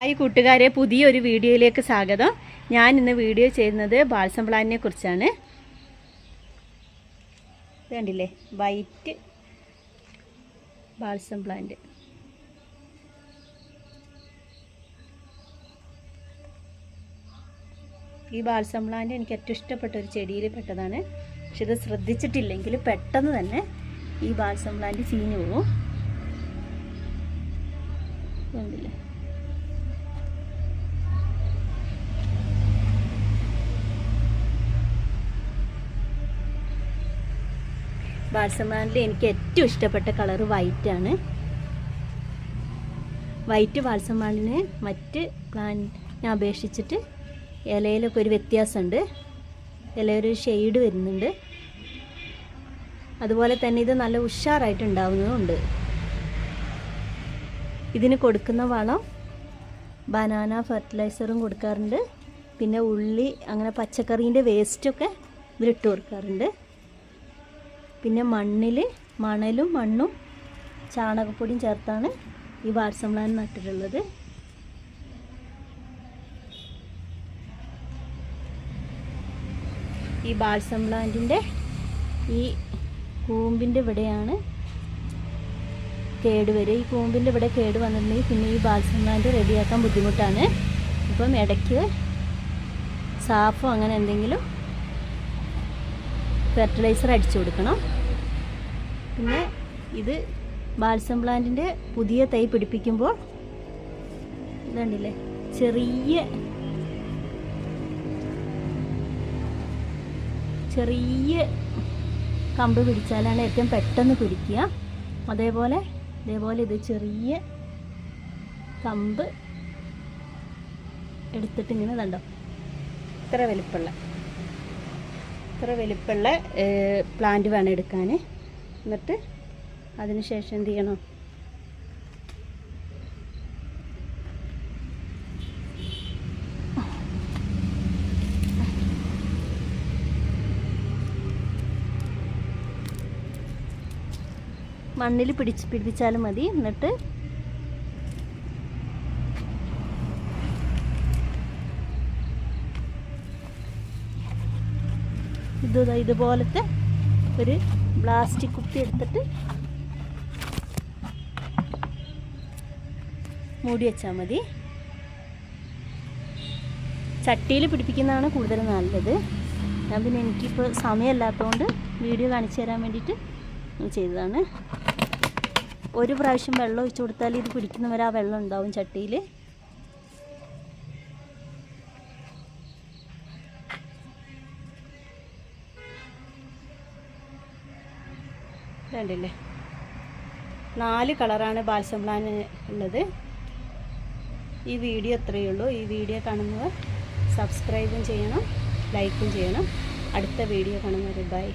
Hi കൂട്ടുകാരെ, പുതിയൊരു വീഡിയോയിലേക്ക് സ്വാഗതം. ഞാൻ ഇന്ന് വീഡിയോ ചെയ്യുന്നത് ബാൽസം പ്ലാന്റിനെ കുറിച്ചാണ്. കണ്ടില്ലേ, വൈറ്റ് ബാൽസം പ്ലാന്റ്. ഈ ബാൽസം പ്ലാന്റ് എനിക്ക് ഏറ്റവും ഇഷ്ടപ്പെട്ട ഒരു ചെടിയിൽ പെട്ടതാണ്. പക്ഷെ ഇത് ശ്രദ്ധിച്ചിട്ടില്ലെങ്കിൽ പെട്ടെന്ന് തന്നെ ഈ ബാൽസം പ്ലാന്റ് ചീഞ്ഞു പോകും. കണ്ടില്ലേ, ബാൽസം പ്ലാന്റിൽ എനിക്ക് ഏറ്റവും ഇഷ്ടപ്പെട്ട കളർ വൈറ്റാണ്. വൈറ്റ് ബാൽസം പ്ലാന്റിന് മറ്റ് പ്ലാന്റിനെ അപേക്ഷിച്ചിട്ട് ഇലയിലൊക്കെ ഒരു വ്യത്യാസമുണ്ട്. ഇലയൊരു ഷെയ്ഡ് വരുന്നുണ്ട്. അതുപോലെ തന്നെ ഇത് നല്ല ഉഷാറായിട്ട് ഉണ്ടാവുന്നതുണ്ട്. ഇതിന് കൊടുക്കുന്ന വളം ബനാന ഫെർട്ടിലൈസറും കൊടുക്കാറുണ്ട്. പിന്നെ ഉള്ളി, അങ്ങനെ പച്ചക്കറീൻ്റെ വേസ്റ്റൊക്കെ ഇതിലിട്ട് കൊടുക്കാറുണ്ട്. പിന്നെ മണലും മണ്ണും ചാണകപ്പൊടിയും ചേർത്താണ് ഈ ബാൽസം പ്ലാന്റ് നട്ടിട്ടുള്ളത്. ഈ ബാൽസം പ്ലാന്റിൻ്റെ ഈ കൂമ്പിൻ്റെ ഇവിടെയാണ് കേടുവരിക. ഈ കൂമ്പിൻ്റെ ഇവിടെ കേട് വന്നിട്ടുണ്ടെങ്കിൽ പിന്നെ ഈ ബാൽസം പ്ലാന്റ് റെഡിയാക്കാൻ ബുദ്ധിമുട്ടാണ്. അപ്പം ഇടയ്ക്ക് സാഫോ അങ്ങനെ എന്തെങ്കിലും ഫെർട്ടിലൈസർ അടിച്ചു കൊടുക്കണം. പിന്നെ ഇത് ബാൽസം പ്ലാന്റിൻ്റെ പുതിയ തൈ പിടിപ്പിക്കുമ്പോൾ ഇതുണ്ടല്ലേ, ചെറിയ കമ്പ് പിടിച്ചാലാണ് ഏറ്റവും പെട്ടെന്ന് പിടിക്കുക. അതേപോലെ ഇത് ചെറിയ കമ്പ് എടുത്തിട്ട് ഇങ്ങനെ കണ്ടോ, ഇത്ര വലിപ്പമുള്ള പ്ലാന്റ് വേണം എടുക്കാൻ. എന്നിട്ട് അതിന് ശേഷം എന്ത് ചെയ്യണം, മണ്ണിൽ പിടിപ്പിച്ചാലും മതി. എന്നിട്ട് ഇതുപോലത്തെ ഒരു പ്ലാസ്റ്റിക് കുപ്പി എടുത്തിട്ട് മൂടി വെച്ചാൽ മതി. ചട്ടിയിൽ പിടിപ്പിക്കുന്നതാണ് കൂടുതൽ നല്ലത്. ഞാൻ പിന്നെ എനിക്കിപ്പോൾ സമയമില്ലാത്തതുകൊണ്ട് വീഡിയോ കാണിച്ചു തരാൻ വേണ്ടിയിട്ട് ചെയ്തതാണ്. ഒരു പ്രാവശ്യം വെള്ളം ഒഴിച്ചു കൊടുത്താൽ ഇത് പിടിക്കുന്നവരെ ആ വെള്ളം ഉണ്ടാവും ചട്ടിയിൽ. കണ്ടില്ലേ, 4 കളറാണ് ബാൽസം പ്ലാന്റ് ഉള്ളത്. ഈ വീഡിയോ ഇത്രയേ ഉള്ളൂ. ഈ വീഡിയോ കാണുന്നവർ സബ്സ്ക്രൈബും ചെയ്യണം, ലൈക്കും ചെയ്യണം. അടുത്ത വീഡിയോ കാണുന്നവർ ബൈ.